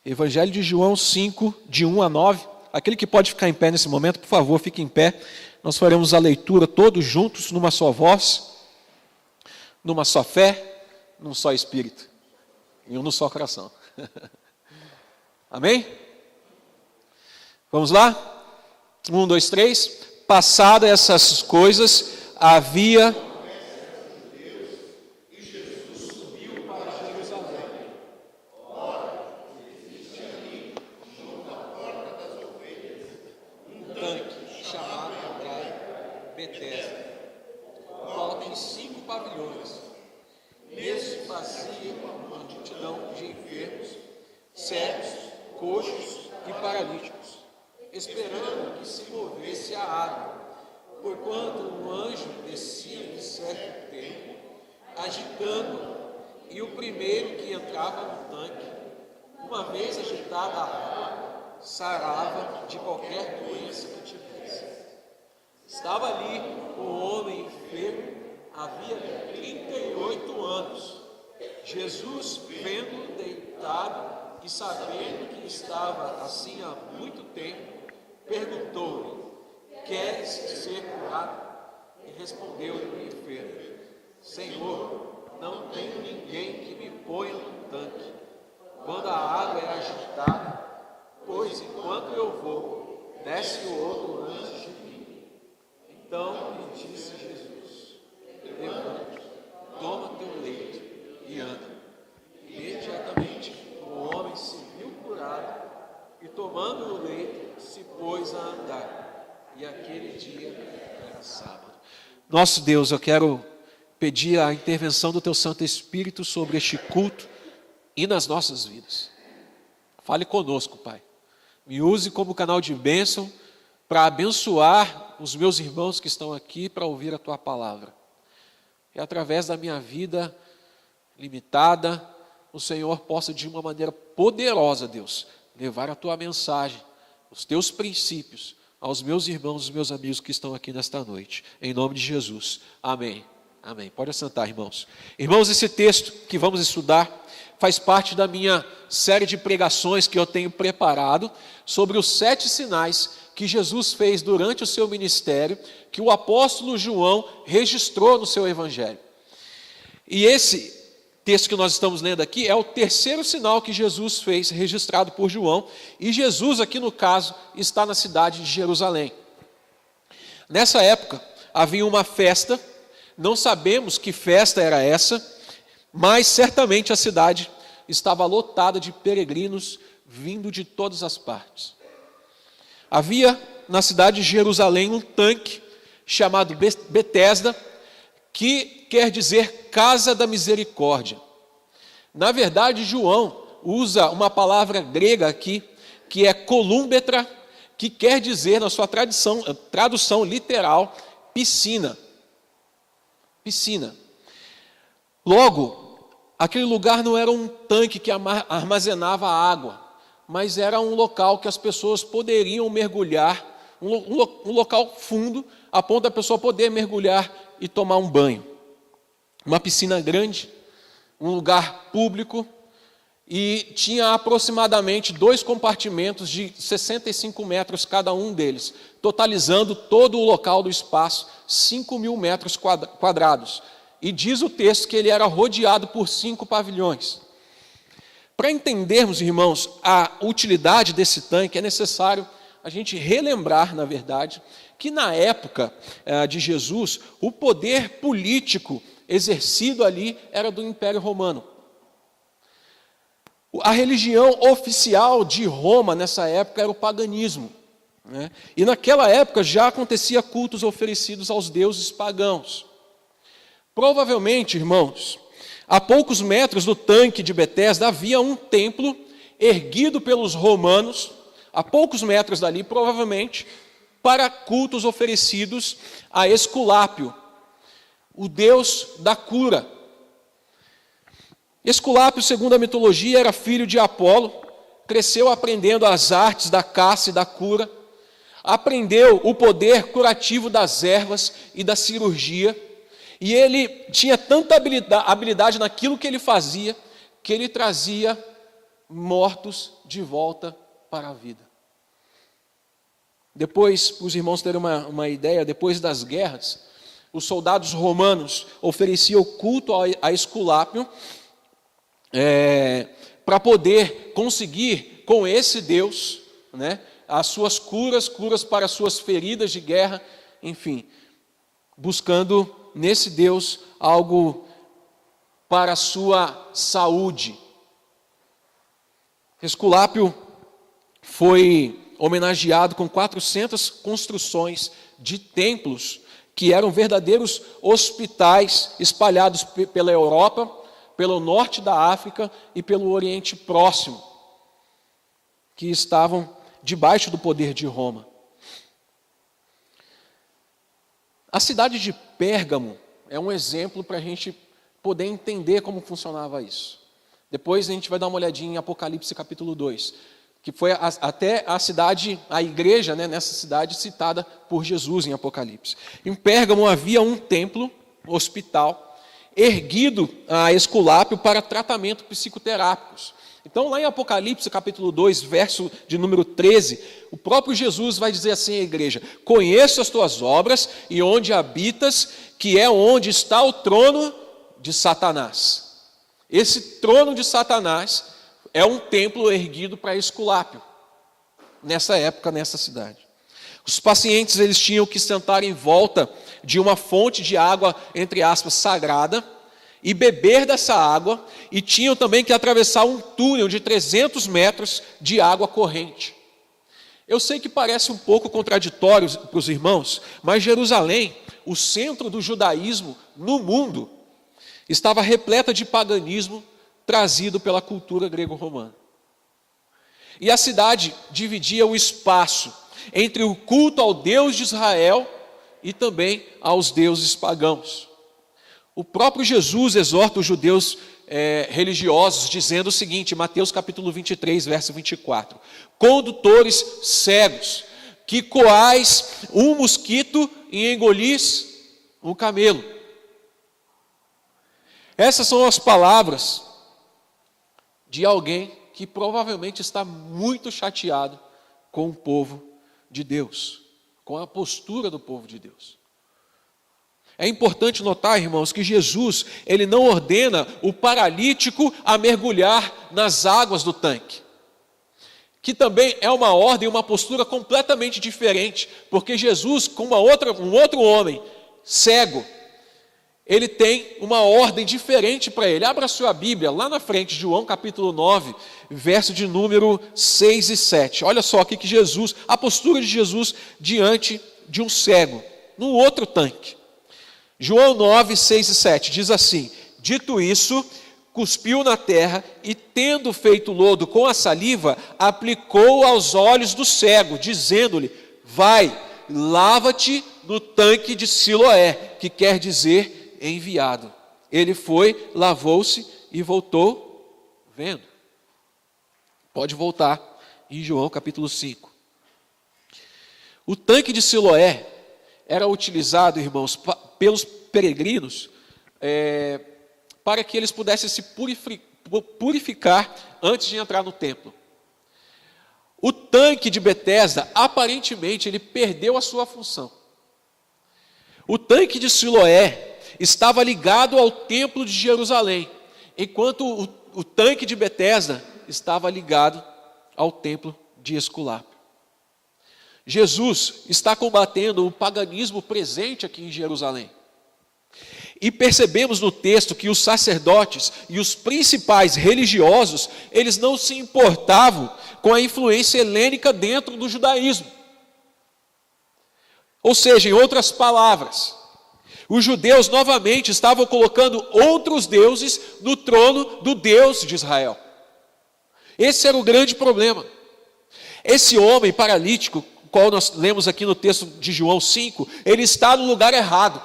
Evangelho de João 5, de 1 a 9. Aquele que pode ficar em pé nesse momento, por favor, fique em pé. Nós faremos a leitura todos juntos, numa só voz, numa só fé, num só espírito e um só coração. Amém? Vamos lá? 1, 2, 3. Passadas essas coisas, havia... esperando que se movesse a água, porquanto um anjo descia de certo tempo, agitando, e o primeiro que entrava no tanque, uma vez agitada a água, sarava de qualquer doença que tivesse. Estava ali um homem enfermo, havia 38 anos. Jesus, vendo deitado e sabendo que estava assim há muito tempo, perguntou-lhe: queres ser curado? E respondeu-lhe o enfermo: Senhor, não tenho ninguém que me ponha no tanque quando a água é agitada, pois enquanto eu vou, desce o outro antes de mim. Então lhe disse Jesus: levanta, toma teu leito e anda. Imediatamente o homem se viu curado e, tomando o leito, se pôs a andar. E aquele dia era sábado. Nosso Deus, eu quero pedir a intervenção do Teu Santo Espírito sobre este culto e nas nossas vidas. Fale conosco, Pai. Me use como canal de bênção para abençoar os meus irmãos que estão aqui para ouvir a Tua palavra. E através da minha vida limitada, o Senhor possa de uma maneira poderosa, Deus, levar a Tua mensagem, os Teus princípios aos meus irmãos, os meus amigos que estão aqui nesta noite. Em nome de Jesus. Amém. Amém. Pode assentar, irmãos. Irmãos, esse texto que vamos estudar faz parte da minha série de pregações que eu tenho preparado sobre os 7 sinais que Jesus fez durante o seu ministério, que o apóstolo João registrou no seu evangelho. E esse texto que nós estamos lendo aqui é o terceiro sinal que Jesus fez, registrado por João, e Jesus aqui no caso está na cidade de Jerusalém. Nessa época havia uma festa, não sabemos que festa era essa, mas certamente a cidade estava lotada de peregrinos vindo de todas as partes. Havia na cidade de Jerusalém um tanque chamado Betesda, que quer dizer Casa da Misericórdia. Na verdade, João usa uma palavra grega aqui, que é colúmbetra, que quer dizer, na sua tradução literal, piscina. Piscina. Logo, aquele lugar não era um tanque que armazenava água, mas era um local que as pessoas poderiam mergulhar, um local fundo, a ponto da pessoa poder mergulhar e tomar um banho. Uma piscina grande, um lugar público, e tinha aproximadamente 2 compartimentos de 65 metros cada um deles, totalizando todo o local do espaço, 5.000 metros quadrados. E diz o texto que ele era rodeado por 5 pavilhões. Para entendermos, irmãos, a utilidade desse tanque, é necessário a gente relembrar, na verdade, que na época de Jesus, o poder político exercido ali era do Império Romano. A religião oficial de Roma nessa época era o paganismo, né? E naquela época já acontecia cultos oferecidos aos deuses pagãos. Provavelmente, irmãos, a poucos metros do tanque de Betesda havia um templo erguido pelos romanos, a poucos metros dali, provavelmente, para cultos oferecidos a Esculápio, o deus da cura. Esculápio, segundo a mitologia, era filho de Apolo, cresceu aprendendo as artes da caça e da cura, aprendeu o poder curativo das ervas e da cirurgia, e ele tinha tanta habilidade naquilo que ele fazia, que ele trazia mortos de volta para a vida. Depois, para os irmãos terem uma ideia, depois das guerras, os soldados romanos ofereciam culto a Esculápio para poder conseguir com esse Deus, né, as suas curas para as suas feridas de guerra, enfim, buscando nesse Deus algo para a sua saúde. Esculápio foi homenageado com 400 construções de templos que eram verdadeiros hospitais espalhados pela Europa, pelo norte da África e pelo Oriente Próximo, que estavam debaixo do poder de Roma. A cidade de Pérgamo é um exemplo para a gente poder entender como funcionava isso. Depois a gente vai dar uma olhadinha em Apocalipse capítulo 2, que foi até a cidade, a igreja, né, nessa cidade citada por Jesus em Apocalipse. Em Pérgamo havia um templo, hospital, erguido a Esculápio para tratamento psicoterápicos. Então, lá em Apocalipse, capítulo 2, verso de número 13, o próprio Jesus vai dizer assim à igreja: conheço as tuas obras e onde habitas, que é onde está o trono de Satanás. Esse trono de Satanás é um templo erguido para Esculápio, nessa época, nessa cidade. Os pacientes, eles tinham que sentar em volta de uma fonte de água, entre aspas, sagrada, e beber dessa água, e tinham também que atravessar um túnel de 300 metros de água corrente. Eu sei que parece um pouco contraditório para os irmãos, mas Jerusalém, o centro do judaísmo no mundo, estava repleta de paganismo trazido pela cultura grego-romana. E a cidade dividia o espaço entre o culto ao Deus de Israel e também aos deuses pagãos. O próprio Jesus exorta os judeus religiosos, dizendo o seguinte, Mateus capítulo 23, verso 24: condutores cegos, que coais um mosquito e engolis um camelo. Essas são as palavras de alguém que provavelmente está muito chateado com o povo de Deus, com a postura do povo de Deus. É importante notar, irmãos, que Jesus, ele não ordena o paralítico a mergulhar nas águas do tanque, que também é uma ordem, uma postura completamente diferente, porque Jesus, com um outro homem cego, ele tem uma ordem diferente para ele. Abra sua Bíblia, lá na frente, João capítulo 9, verso de número 6 e 7. Olha só aqui que Jesus, a postura de Jesus diante de um cego, num outro tanque. João 9, 6 e 7 diz assim: dito isso, cuspiu na terra e, tendo feito lodo com a saliva, aplicou aos olhos do cego, dizendo-lhe: vai, lava-te no tanque de Siloé, que quer dizer enviado. Ele foi, lavou-se e voltou vendo. Pode voltar em João capítulo 5. O tanque de Siloé era utilizado, irmãos, pelos peregrinos, para que eles pudessem se purificar antes de entrar no templo. O tanque de Betesda, aparentemente, ele perdeu a sua função. O tanque de Siloé estava ligado ao templo de Jerusalém, enquanto o tanque de Betesda estava ligado ao templo de Esculápio. Jesus está combatendo o paganismo presente aqui em Jerusalém. E percebemos no texto que os sacerdotes e os principais religiosos, eles não se importavam com a influência helênica dentro do judaísmo. Ou seja, em outras palavras, os judeus novamente estavam colocando outros deuses no trono do Deus de Israel. Esse era o grande problema. Esse homem paralítico, qual nós lemos aqui no texto de João 5, ele está no lugar errado,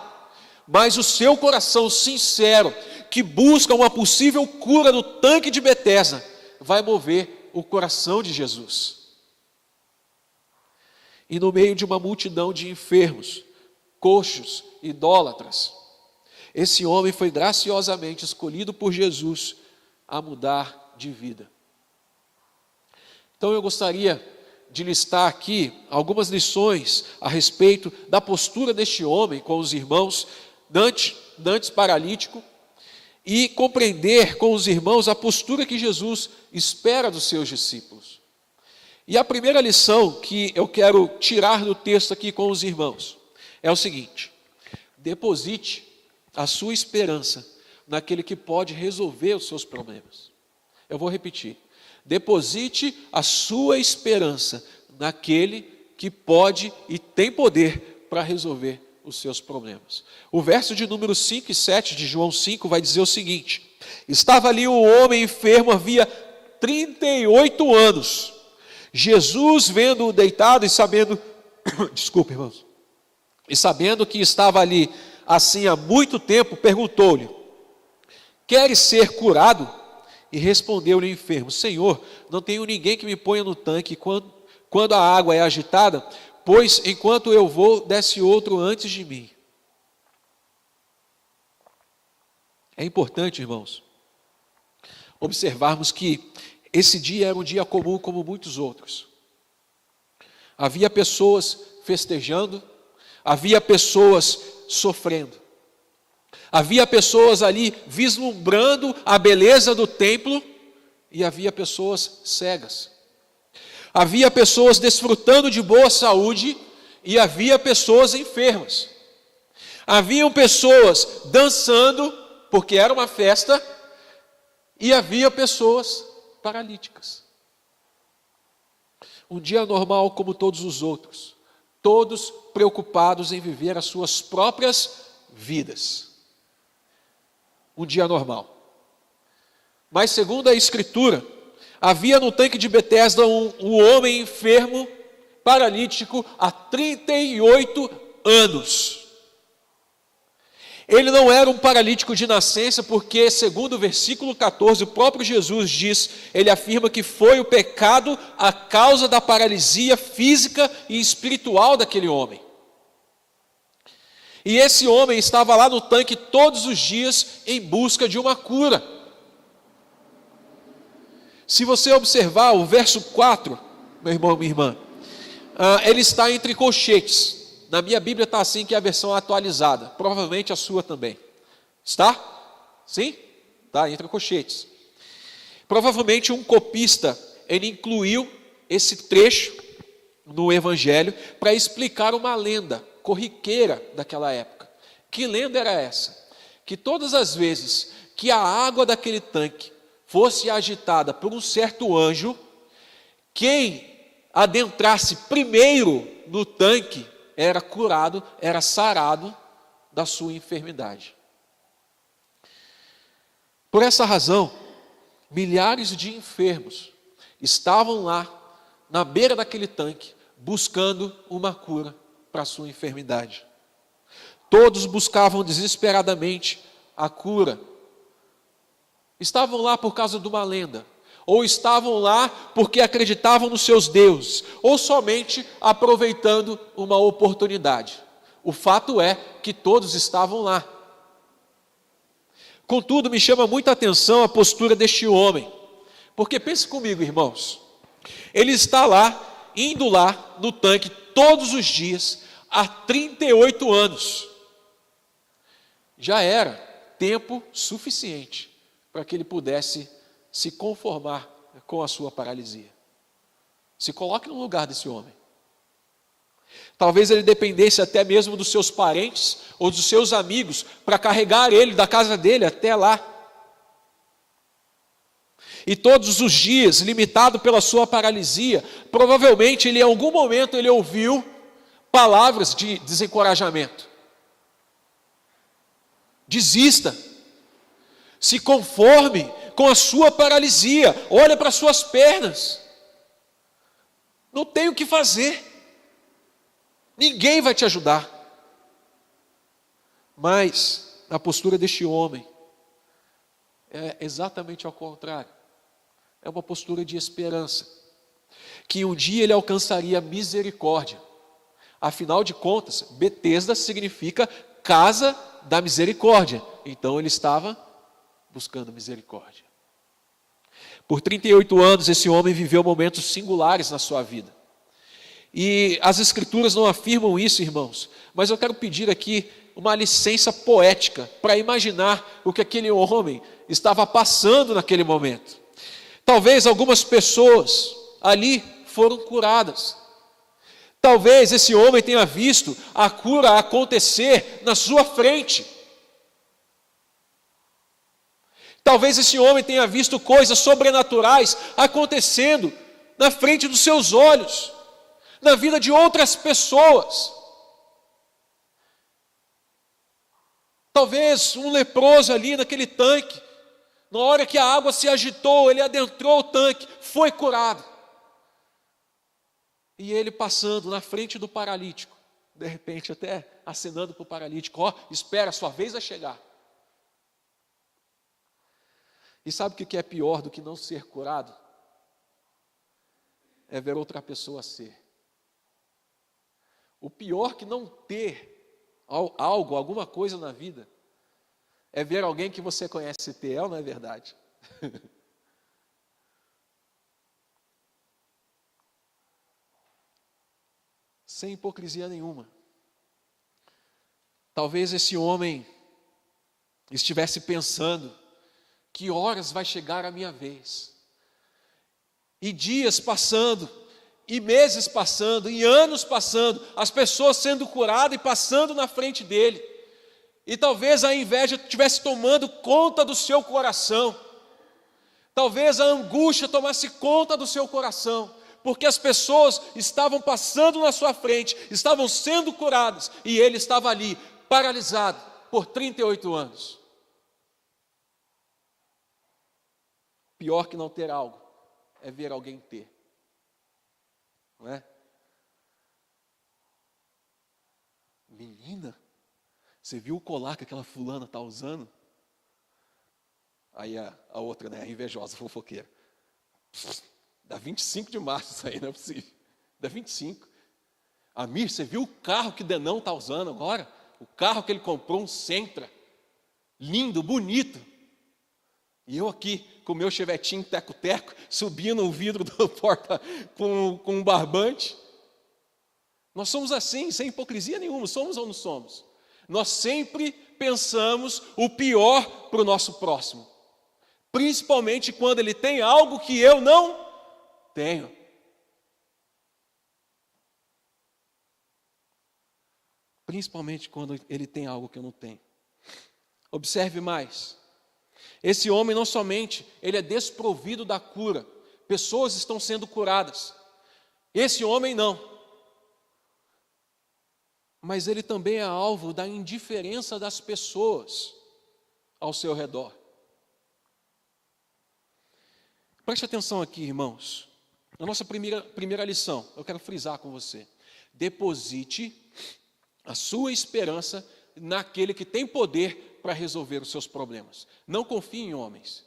mas o seu coração sincero, que busca uma possível cura no tanque de Betesda, vai mover o coração de Jesus. E no meio de uma multidão de enfermos, coxos, idólatras, esse homem foi graciosamente escolhido por Jesus a mudar de vida. Então eu gostaria de listar aqui algumas lições a respeito da postura deste homem com os irmãos, dantes paralítico, e compreender com os irmãos a postura que Jesus espera dos seus discípulos. E a primeira lição que eu quero tirar do texto aqui com os irmãos é o seguinte: deposite a sua esperança naquele que pode resolver os seus problemas. Eu vou repetir: deposite a sua esperança naquele que pode e tem poder para resolver os seus problemas. O verso de número 5 e 7 de João 5 vai dizer o seguinte: estava ali um homem enfermo havia 38 anos. Jesus, vendo-o deitado e sabendo, desculpe, irmãos, e sabendo que estava ali assim há muito tempo, perguntou-lhe: queres ser curado? E respondeu-lhe o enfermo: Senhor, não tenho ninguém que me ponha no tanque quando a água é agitada, pois enquanto eu vou, desce outro antes de mim. É importante, irmãos, observarmos que esse dia era um dia comum como muitos outros. Havia pessoas festejando, havia pessoas sofrendo, havia pessoas ali vislumbrando a beleza do templo e havia pessoas cegas. Havia pessoas desfrutando de boa saúde e havia pessoas enfermas. Haviam pessoas dançando, porque era uma festa, e havia pessoas paralíticas. Um dia normal como todos os outros, todos preocupados em viver as suas próprias vidas. Um dia normal. Mas segundo a Escritura, havia no tanque de Betesda um homem enfermo, paralítico, há 38 anos. Ele não era um paralítico de nascença, porque, segundo o versículo 14, o próprio Jesus diz, ele afirma que foi o pecado a causa da paralisia física e espiritual daquele homem. E esse homem estava lá no tanque todos os dias em busca de uma cura. Se você observar o verso 4, meu irmão, minha irmã, ele está entre colchetes. Na minha Bíblia está assim, que é a versão atualizada. Provavelmente a sua também. Está? Sim? Está entre colchetes. Provavelmente um copista, ele incluiu esse trecho no Evangelho para explicar uma lenda corriqueira daquela época. Que lenda era essa? Que todas as vezes que a água daquele tanque fosse agitada por um certo anjo, quem adentrasse primeiro no tanque era curado, era sarado da sua enfermidade. Por essa razão, milhares de enfermos estavam lá, na beira daquele tanque, buscando uma cura para a sua enfermidade. Todos buscavam desesperadamente a cura. Estavam lá por causa de uma lenda, ou estavam lá porque acreditavam nos seus deuses, ou somente aproveitando uma oportunidade. O fato é que todos estavam lá. Contudo, me chama muita atenção a postura deste homem, porque pense comigo, irmãos, ele está lá, indo lá no tanque todos os dias, há 38 anos. Já era tempo suficiente para que ele pudesse se conformar com a sua paralisia. Se coloque no lugar desse homem. Talvez ele dependesse até mesmo dos seus parentes ou dos seus amigos para carregar ele da casa dele até lá. E todos os dias, limitado pela sua paralisia, provavelmente ele em algum momento ele ouviu palavras de desencorajamento. Desista. Se conforme com a sua paralisia, olha para as suas pernas, não tem o que fazer, ninguém vai te ajudar. Mas a postura deste homem é exatamente ao contrário, é uma postura de esperança, que um dia ele alcançaria misericórdia. Afinal de contas, Betesda significa casa da misericórdia, então ele estava buscando misericórdia. Por 38 anos, esse homem viveu momentos singulares na sua vida. E as Escrituras não afirmam isso, irmãos, mas eu quero pedir aqui uma licença poética para imaginar o que aquele homem estava passando naquele momento. Talvez algumas pessoas ali foram curadas. Talvez esse homem tenha visto a cura acontecer na sua frente. Talvez esse homem tenha visto coisas sobrenaturais acontecendo na frente dos seus olhos, na vida de outras pessoas. Talvez um leproso ali naquele tanque, na hora que a água se agitou, ele adentrou o tanque, foi curado. E ele passando na frente do paralítico, de repente até acenando para o paralítico, ó, espera, a sua vez vai chegar. E sabe o que é pior do que não ser curado? É ver outra pessoa ser. O pior que não ter algo, alguma coisa na vida, é ver alguém que você conhece ter, não é verdade? Sem hipocrisia nenhuma. Talvez esse homem estivesse pensando, que horas vai chegar a minha vez? E dias passando, e meses passando, e anos passando, as pessoas sendo curadas e passando na frente dele. E talvez a inveja estivesse tomando conta do seu coração. Talvez a angústia tomasse conta do seu coração, porque as pessoas estavam passando na sua frente, estavam sendo curadas, e ele estava ali, paralisado, por 38 anos. Pior que não ter algo, é ver alguém ter. Não é? Menina, você viu o colar que aquela fulana está usando? Aí a outra, né, a invejosa, fofoqueira. Dá 25 de março isso aí, não é possível. Dá 25. Amir, você viu o carro que o Denão está usando agora? O carro que ele comprou, um Sentra. Lindo, bonito. E eu aqui, com o meu chevetinho teco-teco, subindo o vidro da porta com um barbante. Nós somos assim, sem hipocrisia nenhuma, somos ou não somos? Nós sempre pensamos o pior para o nosso próximo. Principalmente quando ele tem algo que eu não tenho. Principalmente quando ele tem algo que eu não tenho. Observe mais. Esse homem não somente, ele é desprovido da cura. Pessoas estão sendo curadas. Esse homem não. Mas ele também é alvo da indiferença das pessoas ao seu redor. Preste atenção aqui, irmãos. Na nossa primeira lição, eu quero frisar com você. Deposite a sua esperança naquele que tem poder para resolver os seus problemas. Não confie em homens.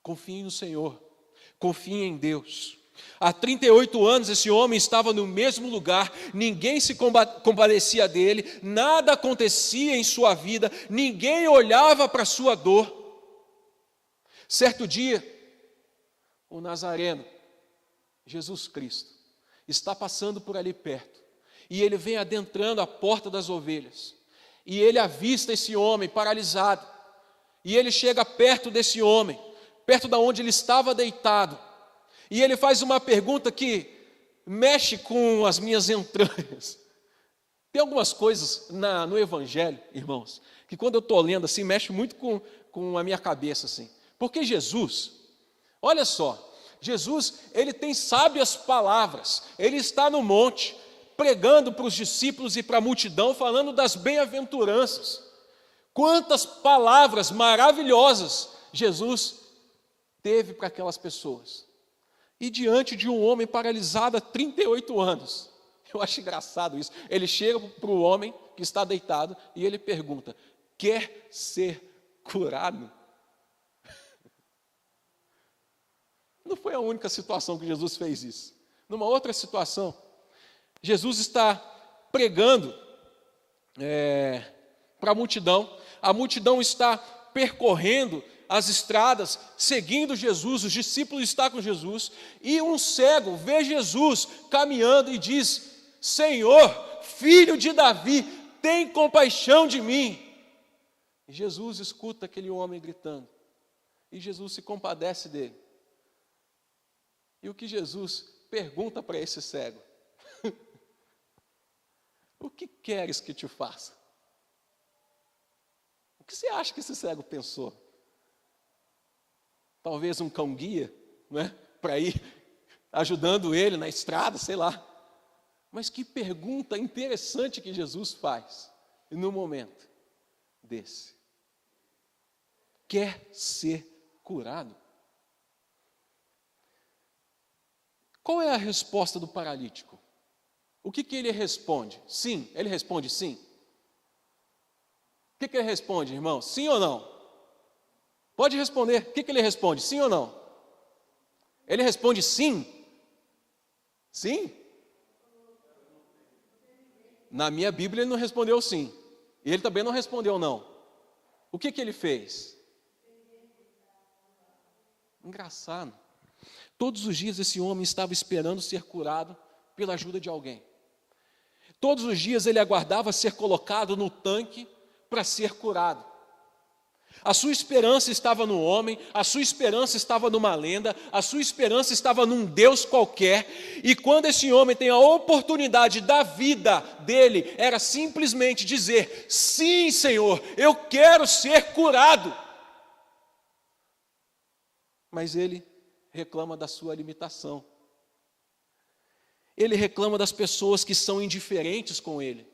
Confie no Senhor. Confie em Deus. Há 38 anos esse homem estava no mesmo lugar, ninguém se compadecia dele, nada acontecia em sua vida, ninguém olhava para a sua dor. Certo dia, o Nazareno, Jesus Cristo, está passando por ali perto, e ele vem adentrando a porta das ovelhas, e ele avista esse homem paralisado, e ele chega perto desse homem, perto da onde ele estava deitado, e ele faz uma pergunta que mexe com as minhas entranhas. Tem algumas coisas no Evangelho, irmãos, que quando eu estou lendo assim, mexe muito com a minha cabeça assim. Porque Jesus, olha só, Jesus, ele tem sábias palavras, ele está no monte, pregando para os discípulos e para a multidão, falando das bem-aventuranças. Quantas palavras maravilhosas Jesus teve para aquelas pessoas. E diante de um homem paralisado há 38 anos, eu acho engraçado isso, ele chega para o homem que está deitado e ele pergunta, quer ser curado? Não foi a única situação que Jesus fez isso. Numa outra situação, Jesus está pregando para a multidão está percorrendo as estradas, seguindo Jesus, os discípulos estão com Jesus, e um cego vê Jesus caminhando e diz: Senhor, filho de Davi, tem compaixão de mim. E Jesus escuta aquele homem gritando, e Jesus se compadece dele. E o que Jesus pergunta para esse cego? O que queres que te faça? O que você acha que esse cego pensou? Talvez um cão-guia, né? Para ir ajudando ele na estrada, sei lá. Mas que pergunta interessante que Jesus faz no momento desse. Quer ser curado? Qual é a resposta do paralítico? O que ele responde? Sim, ele responde sim. O que ele responde, irmão? Sim ou não? Pode responder. O que ele responde? Sim ou não? Ele responde sim. Sim? Na minha Bíblia ele não respondeu sim. E ele também não respondeu não. O que ele fez? Engraçado. Todos os dias esse homem estava esperando ser curado pela ajuda de alguém. Todos os dias ele aguardava ser colocado no tanque para ser curado. A sua esperança estava no homem, a sua esperança estava numa lenda, a sua esperança estava num Deus qualquer, e quando esse homem tem a oportunidade da vida dele, era simplesmente dizer: sim, Senhor, eu quero ser curado. Mas ele reclama da sua limitação. Ele reclama das pessoas que são indiferentes com ele.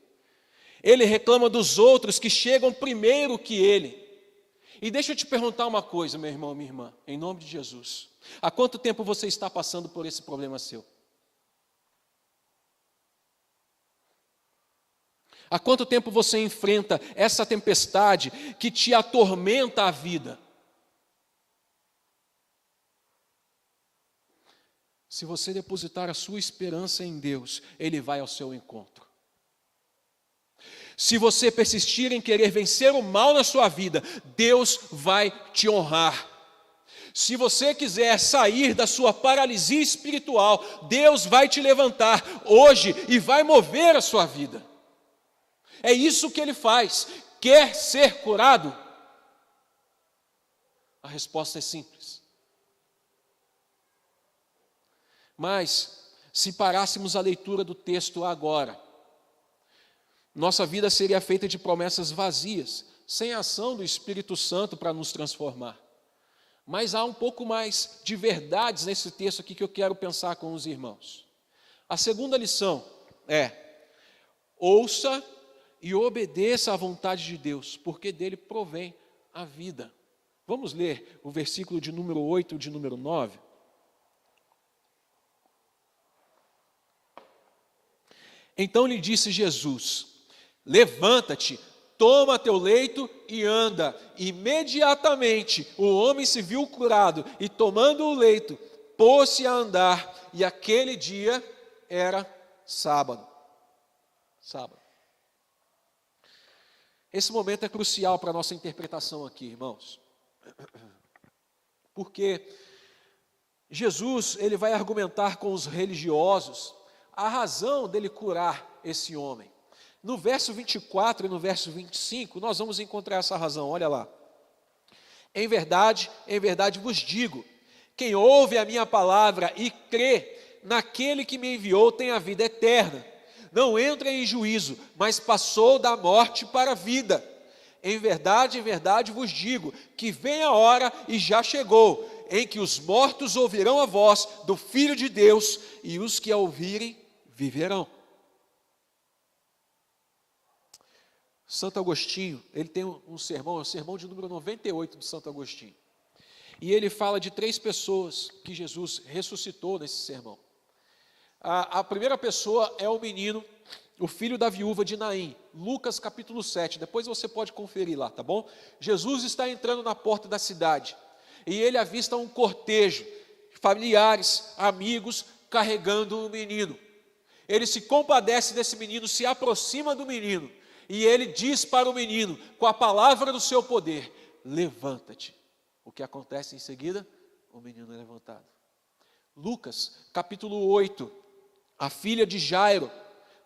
Ele reclama dos outros que chegam primeiro que ele. E deixa eu te perguntar uma coisa, meu irmão, minha irmã, em nome de Jesus. Há quanto tempo você está passando por esse problema seu? Há quanto tempo você enfrenta essa tempestade que te atormenta a vida? Se você depositar a sua esperança em Deus, Ele vai ao seu encontro. Se você persistir em querer vencer o mal na sua vida, Deus vai te honrar. Se você quiser sair da sua paralisia espiritual, Deus vai te levantar hoje e vai mover a sua vida. É isso que Ele faz. Quer ser curado? A resposta é simples. Mas, se parássemos a leitura do texto agora, nossa vida seria feita de promessas vazias, sem a ação do Espírito Santo para nos transformar. Mas há um pouco mais de verdades nesse texto aqui que eu quero pensar com os irmãos. A segunda lição é: ouça e obedeça à vontade de Deus, porque dele provém a vida. Vamos ler o versículo de número 8 e de número 9? Então lhe disse Jesus: levanta-te, toma teu leito e anda. Imediatamente o homem se viu curado e, tomando o leito, pôs-se a andar, e aquele dia era sábado. Sábado. Esse momento é crucial para a nossa interpretação aqui, irmãos. Porque Jesus, ele vai argumentar com os religiosos a razão dele curar esse homem. No verso 24 e no verso 25, nós vamos encontrar essa razão, olha lá. Em verdade vos digo, quem ouve a minha palavra e crê naquele que me enviou tem a vida eterna. Não entra em juízo, mas passou da morte para a vida. Em verdade vos digo, que vem a hora e já chegou, em que os mortos ouvirão a voz do Filho de Deus, e os que a ouvirem viverão. Santo Agostinho, ele tem um sermão, é o sermão de número 98 de Santo Agostinho. E ele fala de 3 pessoas que Jesus ressuscitou nesse sermão. A primeira pessoa é o menino, o filho da viúva de Naim, Lucas capítulo 7, depois você pode conferir lá, tá bom? Jesus está entrando na porta da cidade, e ele avista um cortejo, familiares, amigos, carregando o menino. Ele se compadece desse menino, se aproxima do menino, e ele diz para o menino, com a palavra do seu poder: levanta-te. O que acontece em seguida? O menino é levantado. Lucas, capítulo 8, a filha de Jairo,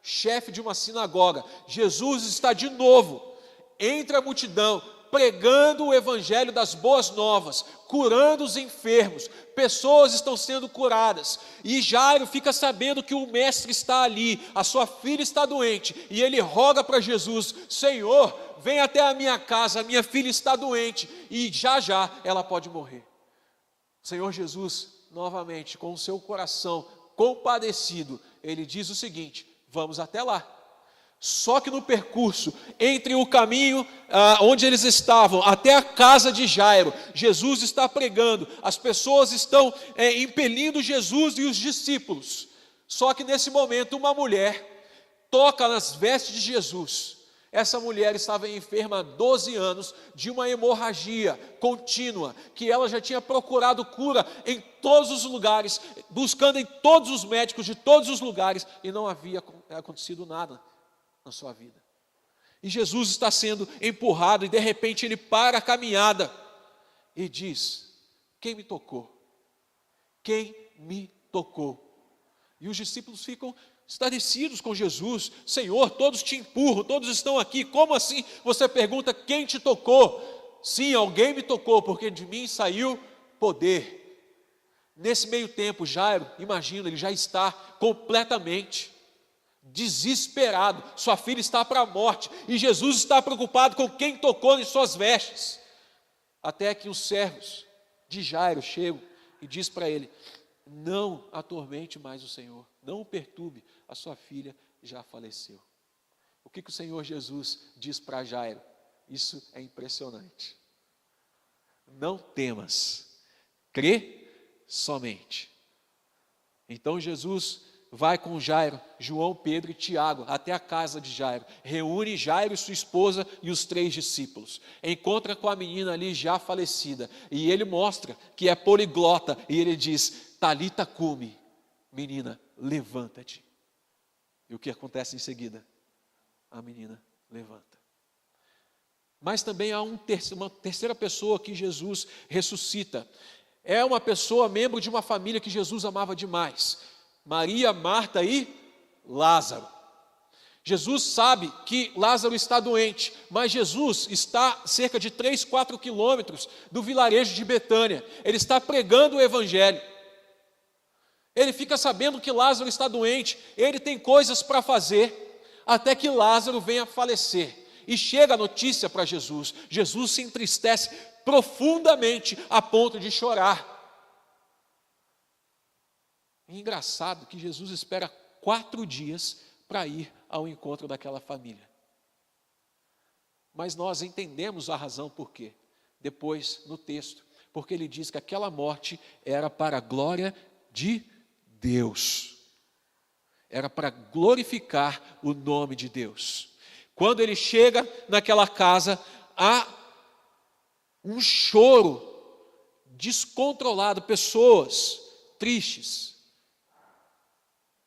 chefe de uma sinagoga. Jesus está de novo entre a multidão, pregando o evangelho das boas novas, curando os enfermos, pessoas estão sendo curadas, e Jairo fica sabendo que o mestre está ali, a sua filha está doente, e ele roga para Jesus: Senhor, vem até a minha casa, a minha filha está doente, e já já ela pode morrer. O Senhor Jesus, novamente, com o seu coração compadecido, ele diz o seguinte: vamos até lá. Só que no percurso, entre o caminho onde eles estavam, até a casa de Jairo, Jesus está pregando, as pessoas estão impelindo Jesus e os discípulos. Só que nesse momento, uma mulher toca nas vestes de Jesus. Essa mulher estava enferma há 12 anos, de uma hemorragia contínua, que ela já tinha procurado cura em todos os lugares, buscando em todos os médicos de todos os lugares, e não havia acontecido nada na sua vida. E Jesus está sendo empurrado, e de repente ele para a caminhada e diz: quem me tocou? Quem me tocou? E os discípulos ficam estarrecidos com Jesus: Senhor, todos te empurram, todos estão aqui, como assim você pergunta quem te tocou? Sim, alguém me tocou, porque de mim saiu poder. Nesse meio tempo, Jairo, imagina, ele já está completamente desesperado, sua filha está para a morte, e Jesus está preocupado com quem tocou em suas vestes, até que os servos de Jairo chegam e diz para ele: não atormente mais o Senhor, não o perturbe, a sua filha já faleceu. O que o Senhor Jesus diz para Jairo? Isso é impressionante: não temas, crê somente. Então Jesus vai com Jairo, João, Pedro e Tiago até a casa de Jairo, reúne Jairo e sua esposa e os 3 discípulos, encontra com a menina ali já falecida, e ele mostra que é poliglota, e ele diz: Talita cumi, menina, levanta-te. E o que acontece em seguida? A menina levanta. Mas também há uma terceira pessoa que Jesus ressuscita. É uma pessoa, membro de uma família que Jesus amava demais: Maria, Marta e Lázaro. Jesus sabe que Lázaro está doente, mas Jesus está a cerca de 3, 4 quilômetros do vilarejo de Betânia. Ele está pregando o evangelho. Ele fica sabendo que Lázaro está doente, ele tem coisas para fazer, até que Lázaro venha a falecer. E chega a notícia para Jesus. Jesus se entristece profundamente a ponto de chorar. É engraçado que Jesus espera 4 dias para ir ao encontro daquela família. Mas nós entendemos a razão por quê. Depois, no texto, porque ele diz que aquela morte era para a glória de Deus. Era para glorificar o nome de Deus. Quando ele chega naquela casa, há um choro descontrolado, pessoas tristes.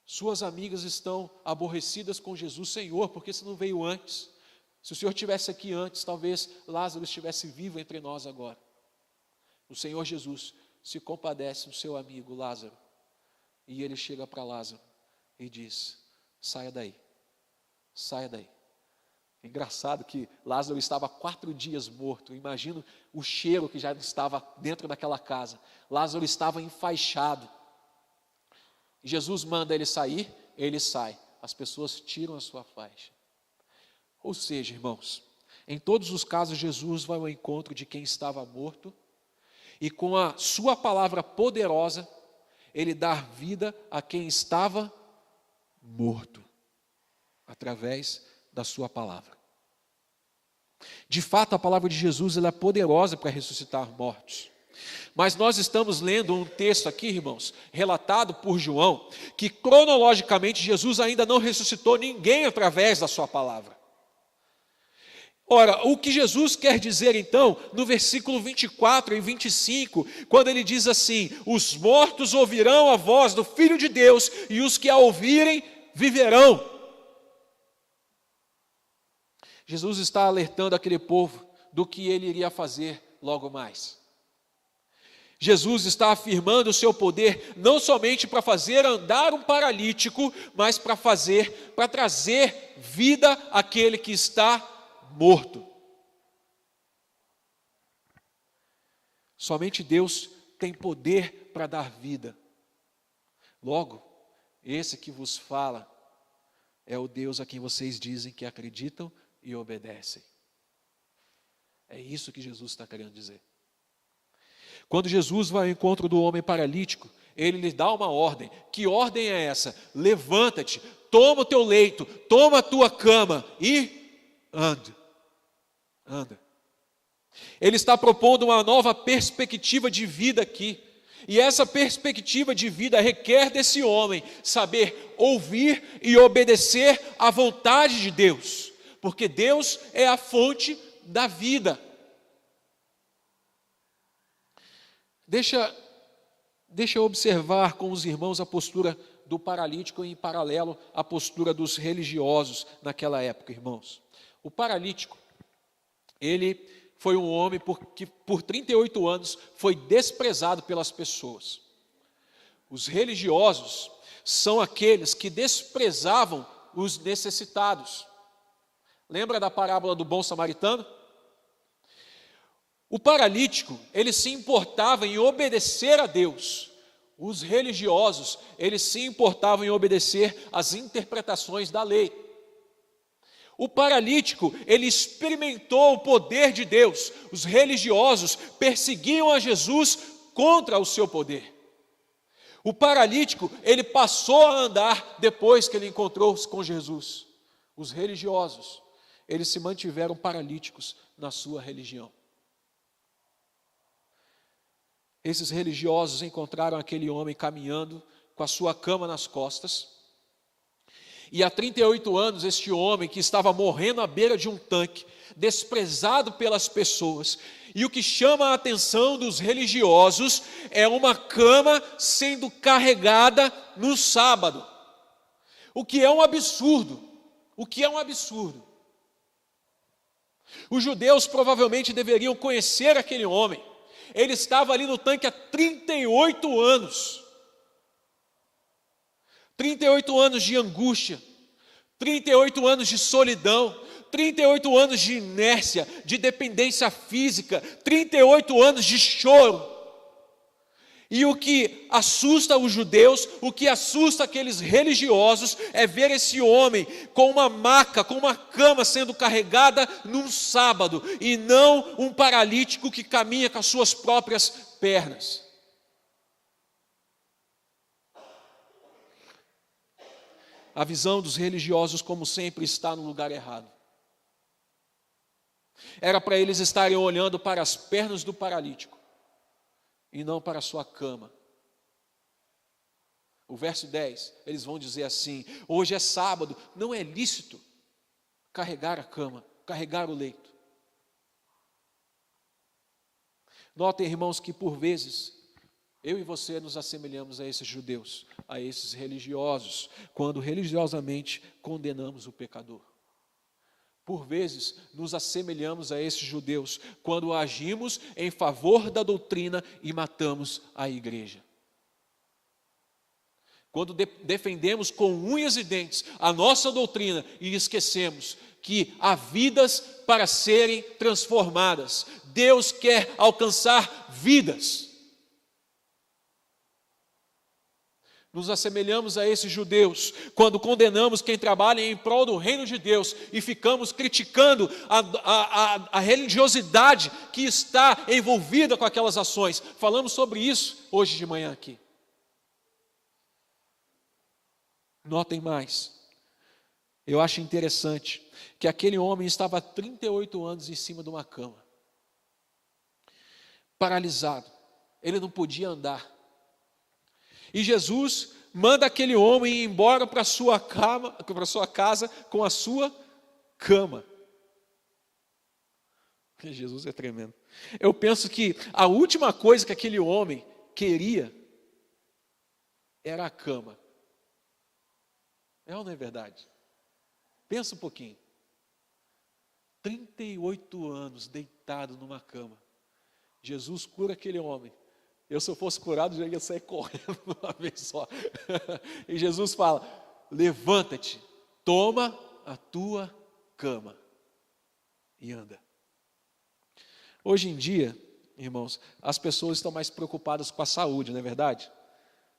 Suas amigas estão aborrecidas com Jesus: Senhor, por que você não veio antes? Se o Senhor estivesse aqui antes, talvez Lázaro estivesse vivo entre nós agora. O Senhor Jesus se compadece do seu amigo Lázaro, e ele chega para Lázaro e diz: saia daí, saia daí. É engraçado que Lázaro estava 4 dias morto. Imagino o cheiro que já estava dentro daquela casa. Lázaro estava enfaixado. Jesus manda ele sair, ele sai. As pessoas tiram a sua faixa. Ou seja, irmãos, em todos os casos Jesus vai ao encontro de quem estava morto, e com a sua palavra poderosa, ele dá vida a quem estava morto, através da sua palavra. De fato, a palavra de Jesus ela é poderosa para ressuscitar mortos. Mas nós estamos lendo um texto aqui, irmãos, relatado por João, que cronologicamente Jesus ainda não ressuscitou ninguém através da sua palavra. Ora, o que Jesus quer dizer então, no versículo 24 e 25, quando ele diz assim: os mortos ouvirão a voz do Filho de Deus, e os que a ouvirem viverão. Jesus está alertando aquele povo do que ele iria fazer logo mais. Jesus está afirmando o seu poder não somente para fazer andar um paralítico, mas para trazer vida àquele que está morto. Somente Deus tem poder para dar vida. Logo, esse que vos fala é o Deus a quem vocês dizem que acreditam e obedecem. É isso que Jesus está querendo dizer. Quando Jesus vai ao encontro do homem paralítico, ele lhe dá uma ordem. Que ordem é essa? Levanta-te, toma o teu leito, toma a tua cama e anda. Ele está propondo uma nova perspectiva de vida aqui. E essa perspectiva de vida requer desse homem saber ouvir e obedecer à vontade de Deus, porque Deus é a fonte da vida. Deixa eu observar com os irmãos a postura do paralítico em paralelo à postura dos religiosos naquela época, irmãos. O paralítico, ele foi um homem que por 38 anos foi desprezado pelas pessoas. Os religiosos são aqueles que desprezavam os necessitados. Lembra da parábola do bom samaritano? O paralítico, ele se importava em obedecer a Deus. Os religiosos, eles se importavam em obedecer às interpretações da lei. O paralítico, ele experimentou o poder de Deus. Os religiosos perseguiam a Jesus contra o seu poder. O paralítico, ele passou a andar depois que ele encontrou-se com Jesus. Os religiosos, eles se mantiveram paralíticos na sua religião. Esses religiosos encontraram aquele homem caminhando com a sua cama nas costas. E há 38 anos, este homem que estava morrendo à beira de um tanque, desprezado pelas pessoas, e o que chama a atenção dos religiosos é uma cama sendo carregada no sábado. O que é um absurdo. Os judeus provavelmente deveriam conhecer aquele homem. Ele estava ali no tanque há 38 anos. 38 anos de angústia, 38 anos de solidão, 38 anos de inércia, de dependência física, 38 anos de choro. E o que assusta os judeus, o que assusta aqueles religiosos, é ver esse homem com uma maca, com uma cama sendo carregada num sábado, e não um paralítico que caminha com as suas próprias pernas. A visão dos religiosos, como sempre, está no lugar errado. Era para eles estarem olhando para as pernas do paralítico e não para a sua cama. O verso 10, eles vão dizer assim: hoje é sábado, não é lícito carregar a cama, carregar o leito. Notem, irmãos, que por vezes eu e você nos assemelhamos a esses judeus, a esses religiosos, quando religiosamente condenamos o pecador. Por vezes, nos assemelhamos a esses judeus, quando agimos em favor da doutrina e matamos a igreja. Quando defendemos com unhas e dentes a nossa doutrina e esquecemos que há vidas para serem transformadas. Deus quer alcançar vidas. Nos assemelhamos a esses judeus quando condenamos quem trabalha em prol do reino de Deus e ficamos criticando a religiosidade que está envolvida com aquelas ações. Falamos sobre isso hoje de manhã aqui. Notem mais, eu acho interessante que aquele homem estava há 38 anos em cima de uma cama, paralisado, ele não podia andar. E Jesus manda aquele homem ir embora para sua casa com a sua cama. Jesus é tremendo. Eu penso que a última coisa que aquele homem queria era a cama. É ou não é verdade? Pensa um pouquinho. 38 anos deitado numa cama. Jesus cura aquele homem Eu, se eu fosse curado, já ia sair correndo uma vez só. E Jesus fala: levanta-te, toma a tua cama e anda. Hoje em dia, irmãos, as pessoas estão mais preocupadas com a saúde, não é verdade?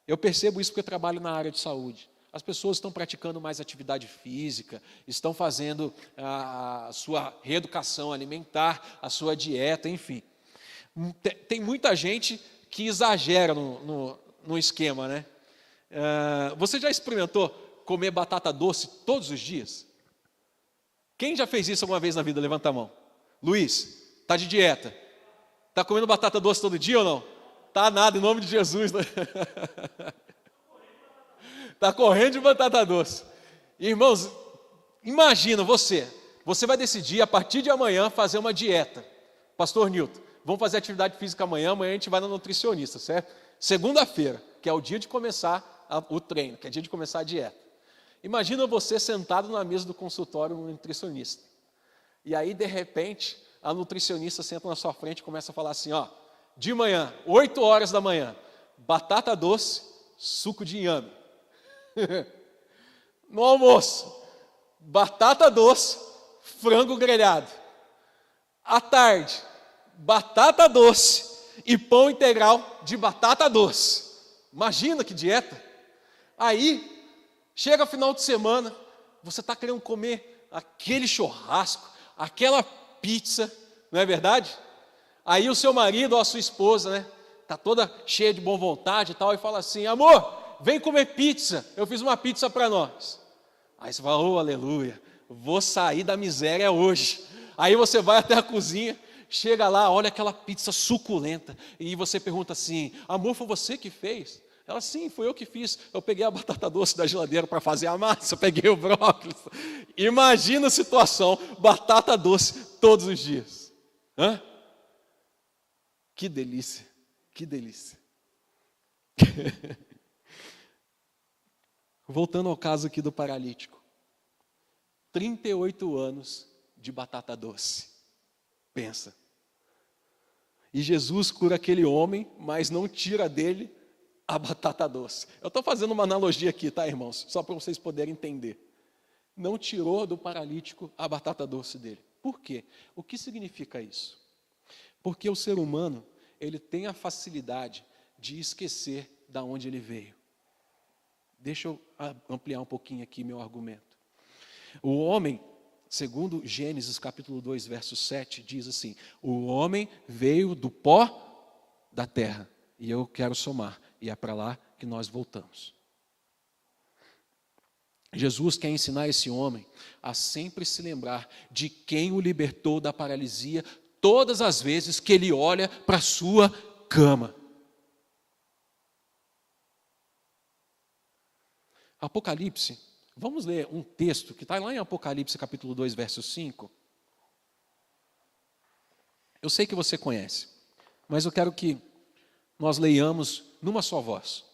Eu percebo isso porque eu trabalho na área de saúde. As pessoas estão praticando mais atividade física, estão fazendo a sua reeducação alimentar, a sua dieta, enfim. Tem muita gente que exagera no esquema, né? Você já experimentou comer batata doce todos os dias? Quem já fez isso alguma vez na vida? Levanta a mão. Luiz, está de dieta. Está comendo batata doce todo dia ou não? Tá nada, em nome de Jesus. Né? Está correndo de batata doce. Irmãos, imagina você vai decidir a partir de amanhã fazer uma dieta. Pastor Nilton, vamos fazer atividade física amanhã a gente vai na nutricionista, certo? Segunda-feira, que é o dia de começar o treino, que é o dia de começar a dieta. Imagina você sentado na mesa do consultório no nutricionista. E aí, de repente, a nutricionista senta na sua frente e começa a falar assim, ó, de manhã, 8 horas da manhã, batata doce, suco de inhame. No almoço, batata doce, frango grelhado. À tarde, batata doce e pão integral de batata doce. Imagina que dieta. Aí, chega final de semana, você está querendo comer aquele churrasco, aquela pizza, não é verdade? Aí o seu marido ou a sua esposa, né, está toda cheia de boa vontade e tal, e fala assim, amor, vem comer pizza, eu fiz uma pizza para nós. Aí você fala, oh, aleluia, vou sair da miséria hoje. Aí você vai até a cozinha, chega lá, olha aquela pizza suculenta, e você pergunta assim, amor, foi você que fez? Ela, sim, foi eu que fiz. Eu peguei a batata doce da geladeira para fazer a massa, eu peguei o brócolis. Imagina a situação, batata doce todos os dias. Hã? Que delícia, que delícia. Voltando ao caso aqui do paralítico. 38 anos de batata doce. Pensa. E Jesus cura aquele homem, mas não tira dele a batata doce. Eu estou fazendo uma analogia aqui, tá, irmãos? Só para vocês poderem entender. Não tirou do paralítico a batata doce dele. Por quê? O que significa isso? Porque o ser humano, ele tem a facilidade de esquecer da onde ele veio. Deixa eu ampliar um pouquinho aqui meu argumento. O homem, segundo Gênesis capítulo 2, verso 7, diz assim, o homem veio do pó da terra, e eu quero somar, e é para lá que nós voltamos. Jesus quer ensinar esse homem a sempre se lembrar de quem o libertou da paralisia todas as vezes que ele olha para a sua cama. Apocalipse, vamos ler um texto que está lá em Apocalipse capítulo 2, verso 5. Eu sei que você conhece, mas eu quero que nós leiamos numa só voz.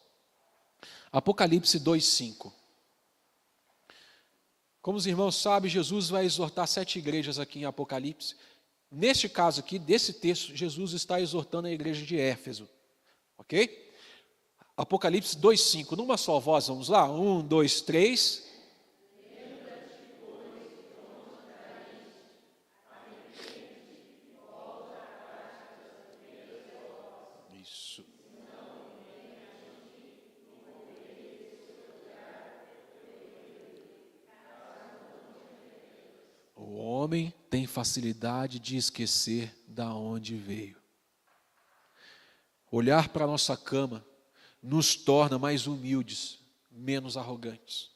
Apocalipse 2, 5. Como os irmãos sabem, Jesus vai exortar 7 igrejas aqui em Apocalipse. Neste caso aqui, desse texto, Jesus está exortando a igreja de Éfeso. Ok? Apocalipse 2, 5. Numa só voz, vamos lá? 1, 2, 3. Isso. O homem tem facilidade de esquecer da onde veio. Olhar para a nossa cama nos torna mais humildes, menos arrogantes.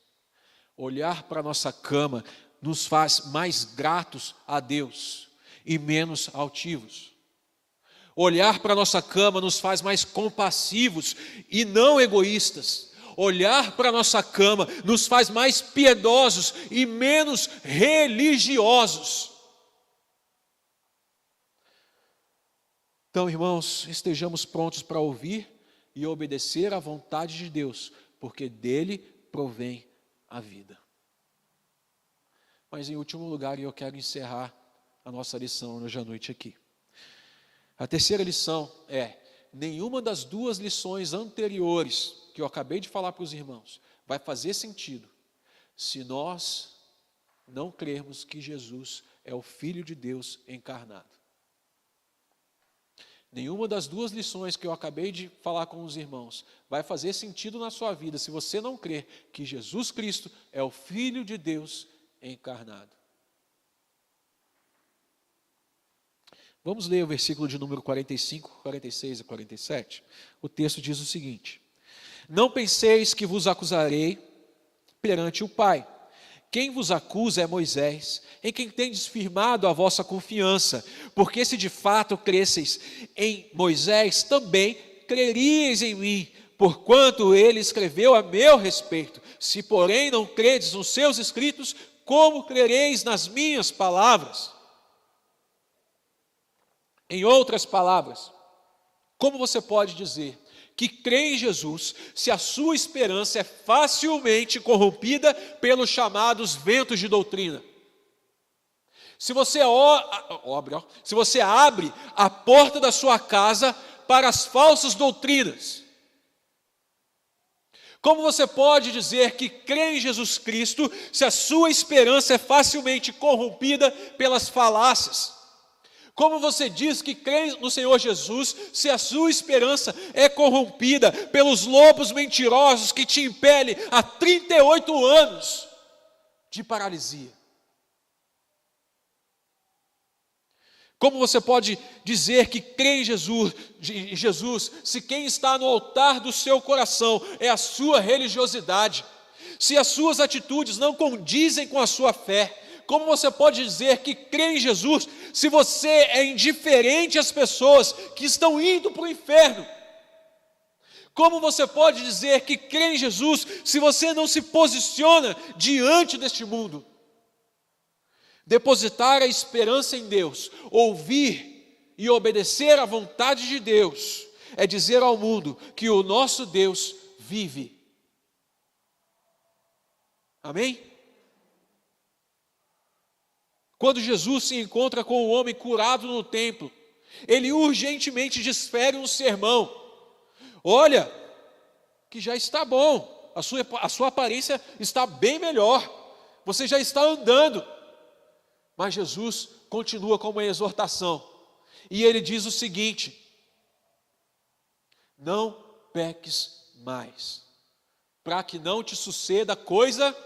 Olhar para a nossa cama nos faz mais gratos a Deus e menos altivos. Olhar para a nossa cama nos faz mais compassivos e não egoístas. Olhar para a nossa cama nos faz mais piedosos e menos religiosos. Então, irmãos, estejamos prontos para ouvir e obedecer à vontade de Deus, porque dele provém a vida. Mas em último lugar, eu quero encerrar a nossa lição hoje à noite aqui. A terceira lição é: nenhuma das duas lições anteriores que eu acabei de falar para os irmãos vai fazer sentido se nós não crermos que Jesus é o Filho de Deus encarnado. Nenhuma das duas lições que eu acabei de falar com os irmãos vai fazer sentido na sua vida se você não crer que Jesus Cristo é o Filho de Deus encarnado. Vamos ler o versículo de número 45, 46 e 47. O texto diz o seguinte: não penseis que vos acusarei perante o Pai. Quem vos acusa é Moisés, em quem tendes firmado a vossa confiança, porque se de fato cresceis em Moisés, também creríeis em mim, porquanto ele escreveu a meu respeito. Se porém não credes nos seus escritos, como crereis nas minhas palavras? Em outras palavras, como você pode dizer que crê em Jesus se a sua esperança é facilmente corrompida pelos chamados ventos de doutrina? Se você abre a porta da sua casa para as falsas doutrinas, como você pode dizer que crê em Jesus Cristo se a sua esperança é facilmente corrompida pelas falácias? Como você diz que crê no Senhor Jesus, se a sua esperança é corrompida pelos lobos mentirosos que te impelem há 38 anos de paralisia? Como você pode dizer que crê em Jesus, se quem está no altar do seu coração é a sua religiosidade, se as suas atitudes não condizem com a sua fé? Como você pode dizer que crê em Jesus se você é indiferente às pessoas que estão indo para o inferno? Como você pode dizer que crê em Jesus se você não se posiciona diante deste mundo? Depositar a esperança em Deus, ouvir e obedecer à vontade de Deus, é dizer ao mundo que o nosso Deus vive. Amém? Quando Jesus se encontra com o homem curado no templo, ele urgentemente desfere um sermão. Olha, que já está bom, a sua aparência está bem melhor, você já está andando. Mas Jesus continua com uma exortação, e ele diz o seguinte: não peques mais, para que não te suceda coisa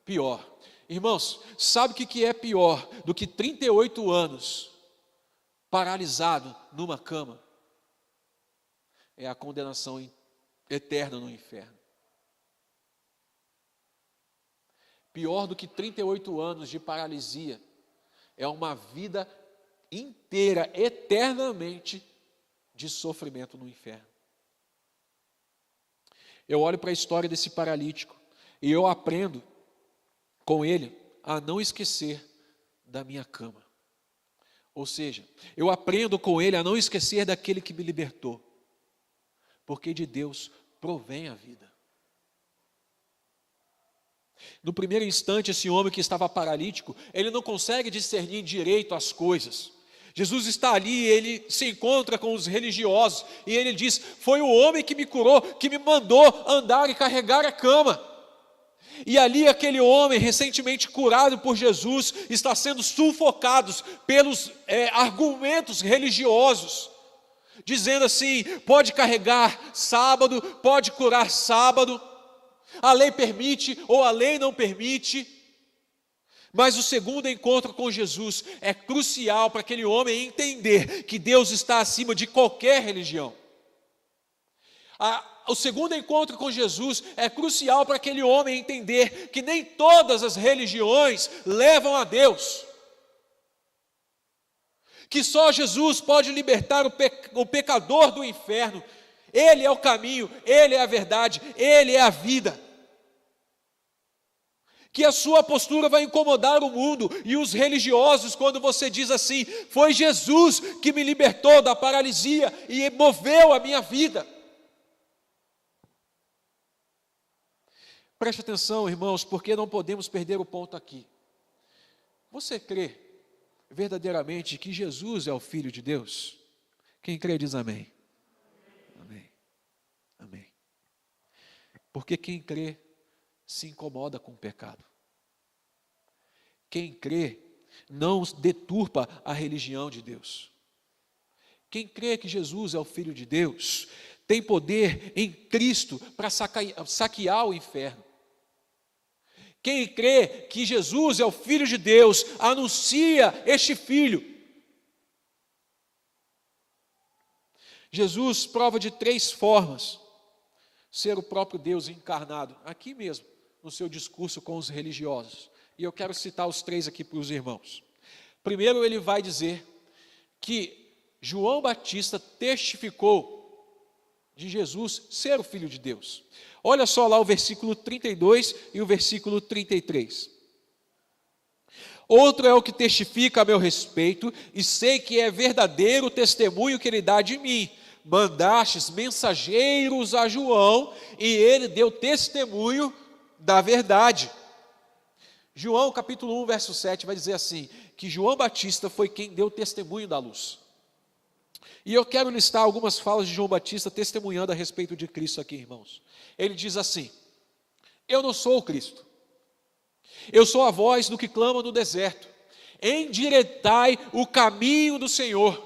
pior. Irmãos, sabe o que é pior do que 38 anos paralisado numa cama? É a condenação eterna no inferno. Pior do que 38 anos de paralisia é uma vida inteira, eternamente, de sofrimento no inferno. Eu olho para a história desse paralítico e eu aprendo com ele a não esquecer da minha cama. Ou seja, eu aprendo com ele a não esquecer daquele que me libertou, porque de Deus provém a vida. No primeiro instante, esse homem que estava paralítico, ele não consegue discernir direito as coisas. Jesus está ali, ele se encontra com os religiosos, e ele diz: foi o homem que me curou, que me mandou andar e carregar a cama. E ali aquele homem recentemente curado por Jesus está sendo sufocado pelos argumentos religiosos, dizendo assim: pode carregar sábado, pode curar sábado, a lei permite ou a lei não permite. Mas o segundo encontro com Jesus é crucial para aquele homem entender que Deus está acima de qualquer religião. O segundo encontro com Jesus é crucial para aquele homem entender que nem todas as religiões levam a Deus, que só Jesus pode libertar o pecador do inferno. Ele é o caminho, Ele é a verdade, Ele é a vida. Que a sua postura vai incomodar o mundo e os religiosos quando você diz assim: foi Jesus que me libertou da paralisia e moveu a minha vida. Preste atenção, irmãos, porque não podemos perder o ponto aqui. Você crê verdadeiramente que Jesus é o Filho de Deus? Quem crê diz amém. Porque quem crê se incomoda com o pecado. Quem crê não deturpa a religião de Deus. Quem crê que Jesus é o Filho de Deus, tem poder em Cristo para saquear o inferno. Quem crê que Jesus é o Filho de Deus, anuncia este Filho. Jesus prova de 3 formas ser o próprio Deus encarnado, aqui mesmo, no seu discurso com os religiosos. E eu quero citar os 3 aqui para os irmãos. Primeiro, ele vai dizer que João Batista testificou de Jesus ser o Filho de Deus. Olha só lá o versículo 32 e o versículo 33. Outro é o que testifica a meu respeito, e sei que é verdadeiro o testemunho que ele dá de mim. Mandastes mensageiros a João, e ele deu testemunho da verdade. João capítulo 1, verso 7 vai dizer assim, que João Batista foi quem deu testemunho da luz. E eu quero listar algumas falas de João Batista testemunhando a respeito de Cristo aqui, irmãos. Ele diz assim: eu não sou o Cristo, eu sou a voz do que clama no deserto, endireitai o caminho do Senhor.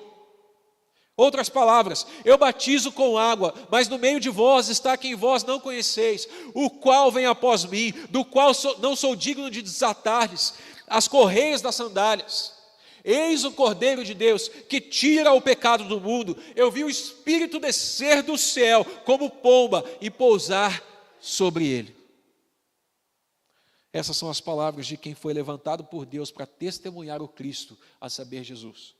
Outras palavras, eu batizo com água, mas no meio de vós está quem vós não conheceis, o qual vem após mim, do qual não sou digno de desatar-lhes as correias das sandálias. Eis o Cordeiro de Deus, que tira o pecado do mundo. Eu vi o Espírito descer do céu como pomba e pousar sobre ele. Essas são as palavras de quem foi levantado por Deus para testemunhar o Cristo, a saber, Jesus.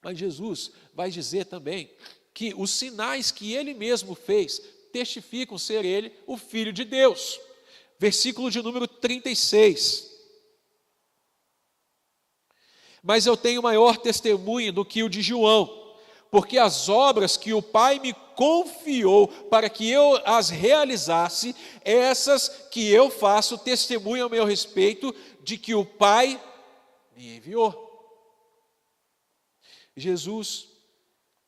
Mas Jesus vai dizer também que os sinais que ele mesmo fez testificam ser ele o Filho de Deus. Versículo de número 36. Mas eu tenho maior testemunho do que o de João, porque as obras que o Pai me confiou para que eu as realizasse, essas que eu faço testemunho ao meu respeito de que o Pai me enviou. Jesus,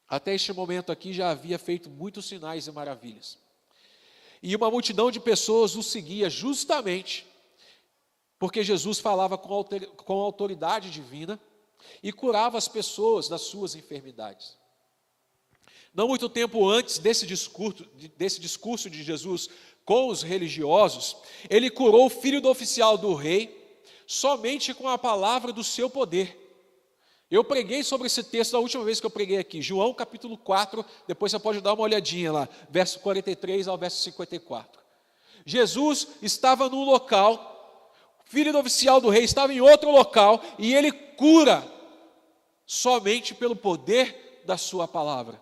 até este momento aqui, já havia feito muitos sinais e maravilhas. E uma multidão de pessoas o seguia justamente porque Jesus falava com autoridade divina e curava as pessoas das suas enfermidades. Não muito tempo antes desse discurso de Jesus com os religiosos, ele curou o filho do oficial do rei somente com a palavra do seu poder. Eu preguei sobre esse texto a última vez que eu preguei aqui, João capítulo 4, depois você pode dar uma olhadinha lá, verso 43 ao verso 54. Jesus estava num local, o filho do oficial do rei estava em outro local, e ele cura somente pelo poder da sua palavra.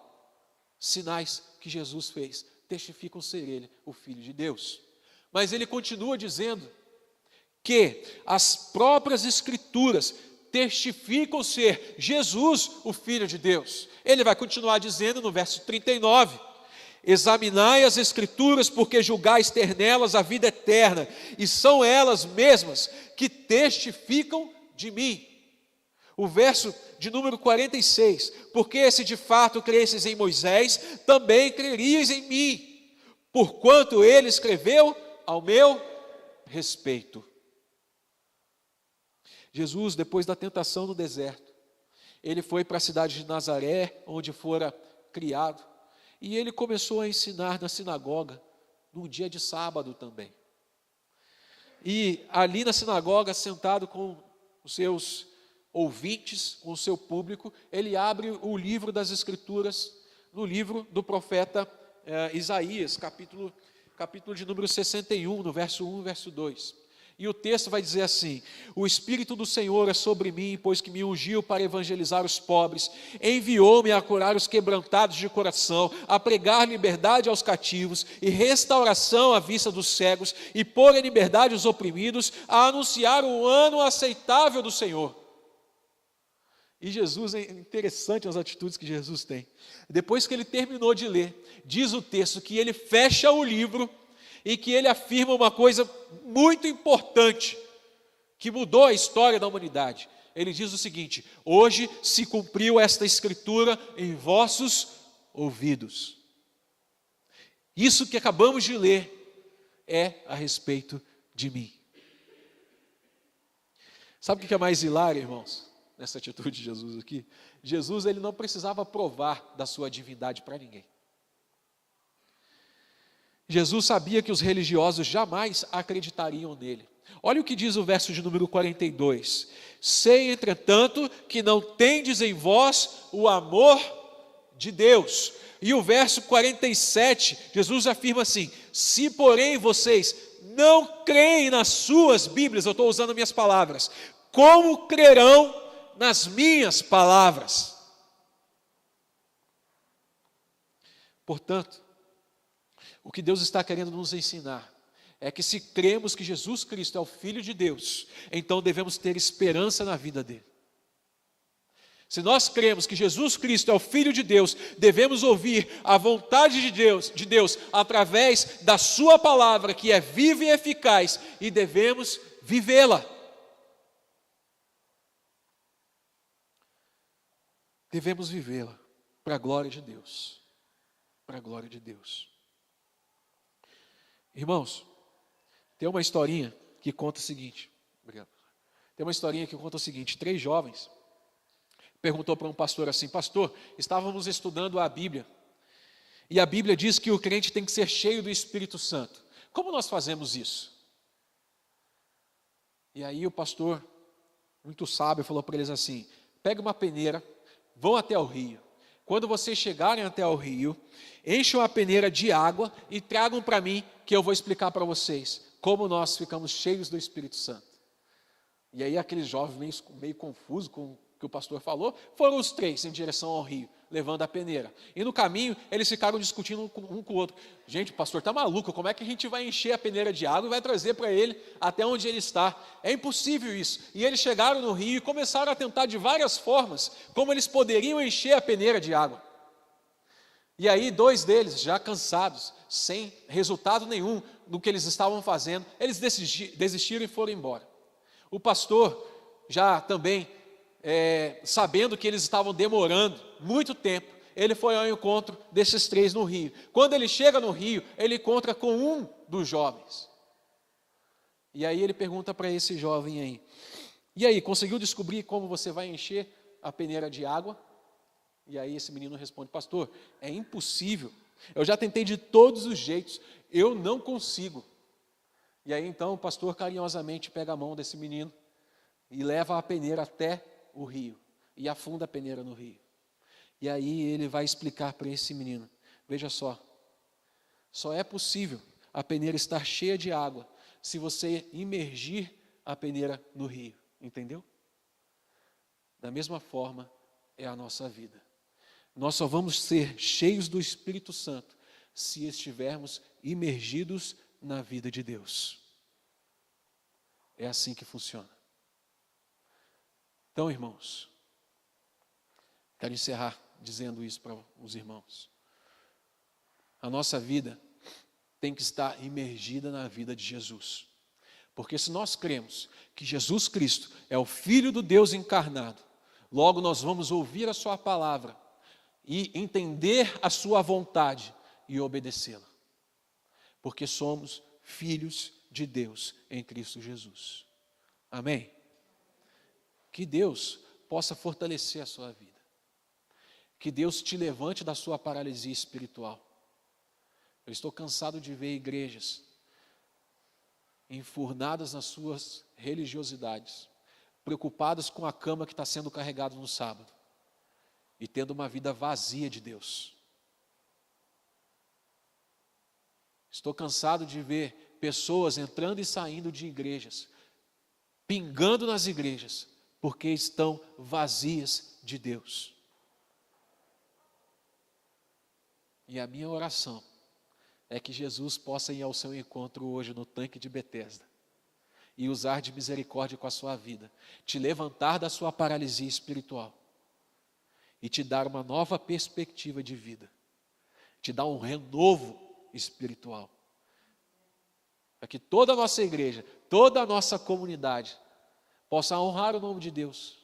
Sinais que Jesus fez testificam ser ele o Filho de Deus. Mas ele continua dizendo que as próprias Escrituras testificam ser Jesus o Filho de Deus. Ele vai continuar dizendo no verso 39, examinai as Escrituras, porque julgais ter nelas a vida eterna, e são elas mesmas que testificam de mim. O verso de número 46, porque se de fato cresces em Moisés, também crerias em mim, porquanto ele escreveu ao meu respeito. Jesus, depois da tentação no deserto, ele foi para a cidade de Nazaré, onde fora criado, e ele começou a ensinar na sinagoga, num dia de sábado também. E ali na sinagoga, sentado com os seus ouvintes, com o seu público, ele abre o livro das Escrituras, no livro do profeta Isaías, capítulo de número 61, no verso 1 e verso 2. E o texto vai dizer assim: o Espírito do Senhor é sobre mim, pois que me ungiu para evangelizar os pobres, enviou-me a curar os quebrantados de coração, a pregar liberdade aos cativos e restauração à vista dos cegos, e pôr em liberdade os oprimidos, a anunciar o ano aceitável do Senhor. E Jesus, é interessante as atitudes que Jesus tem. Depois que ele terminou de ler, diz o texto que ele fecha o livro e que ele afirma uma coisa muito importante, que mudou a história da humanidade. Ele diz o seguinte: hoje se cumpriu esta escritura em vossos ouvidos. Isso que acabamos de ler é a respeito de mim. Sabe o que é mais hilário, irmãos, nessa atitude de Jesus aqui? Jesus, ele não precisava provar da sua divindade para ninguém. Jesus sabia que os religiosos jamais acreditariam nele. Olha o que diz o verso de número 42. Sei, entretanto, que não tendes em vós o amor de Deus. E o verso 47, Jesus afirma assim: se porém vocês não creem nas suas Bíblias, eu estou usando minhas palavras, como crerão nas minhas palavras? Portanto, o que Deus está querendo nos ensinar é que se cremos que Jesus Cristo é o Filho de Deus, então devemos ter esperança na vida dele. Se nós cremos que Jesus Cristo é o Filho de Deus, devemos ouvir a vontade de Deus através da sua palavra, que é viva e eficaz, e devemos vivê-la. Devemos vivê-la para a glória de Deus. Para a glória de Deus. Irmãos, tem uma historinha que conta o seguinte. Obrigado. Tem uma historinha que conta o seguinte: 3 jovens perguntou para um pastor assim: pastor, estávamos estudando a Bíblia, e a Bíblia diz que o crente tem que ser cheio do Espírito Santo. Como nós fazemos isso? E aí o pastor, muito sábio, falou para eles assim: pegue uma peneira, vão até o rio. Quando vocês chegarem até o rio, encham a peneira de água e tragam para mim, que eu vou explicar para vocês como nós ficamos cheios do Espírito Santo. E aí aqueles jovens meio confusos com o que o pastor falou, foram os 3 em direção ao rio, levando a peneira. E no caminho, eles ficaram discutindo um com o outro. Gente, o pastor está maluco, como é que a gente vai encher a peneira de água e vai trazer para ele até onde ele está? É impossível isso. E eles chegaram no rio e começaram a tentar de várias formas como eles poderiam encher a peneira de água. E aí 2 deles, já cansados, sem resultado nenhum do que eles estavam fazendo, eles desistiram e foram embora. O pastor, já também sabendo que eles estavam demorando muito tempo, ele foi ao encontro desses 3 no rio. Quando ele chega no rio, ele encontra com um dos jovens. E aí ele pergunta para esse jovem aí: e aí, conseguiu descobrir como você vai encher a peneira de água? E aí esse menino responde: pastor, é impossível, eu já tentei de todos os jeitos, eu não consigo. E aí então o pastor carinhosamente pega a mão desse menino e leva a peneira até o rio, e afunda a peneira no rio. E aí ele vai explicar para esse menino: veja só é possível a peneira estar cheia de água se você imergir a peneira no rio, entendeu? Da mesma forma é a nossa vida. Nós só vamos ser cheios do Espírito Santo se estivermos imergidos na vida de Deus. É assim que funciona. Então, irmãos, quero encerrar dizendo isso para os irmãos. A nossa vida tem que estar imergida na vida de Jesus. Porque se nós cremos que Jesus Cristo é o Filho do Deus encarnado, logo nós vamos ouvir a sua palavra e entender a sua vontade e obedecê-la. Porque somos filhos de Deus em Cristo Jesus. Amém? Que Deus possa fortalecer a sua vida. Que Deus te levante da sua paralisia espiritual. Eu estou cansado de ver igrejas enfurnadas nas suas religiosidades, preocupadas com a cama que está sendo carregada no sábado e tendo uma vida vazia de Deus. Estou cansado de ver pessoas entrando e saindo de igrejas, pingando nas igrejas, porque estão vazias de Deus. E a minha oração é que Jesus possa ir ao seu encontro hoje no tanque de Betesda e usar de misericórdia com a sua vida, te levantar da sua paralisia espiritual e te dar uma nova perspectiva de vida, te dar um renovo espiritual, para que toda a nossa igreja, toda a nossa comunidade possa honrar o nome de Deus,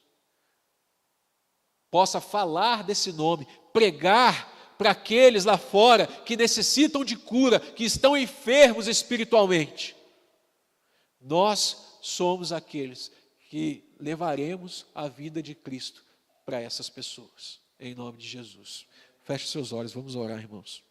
possa falar desse nome, pregar para aqueles lá fora que necessitam de cura, que estão enfermos espiritualmente. Nós somos aqueles que levaremos a vida de Cristo para essas pessoas, em nome de Jesus. Feche seus olhos, vamos orar, irmãos.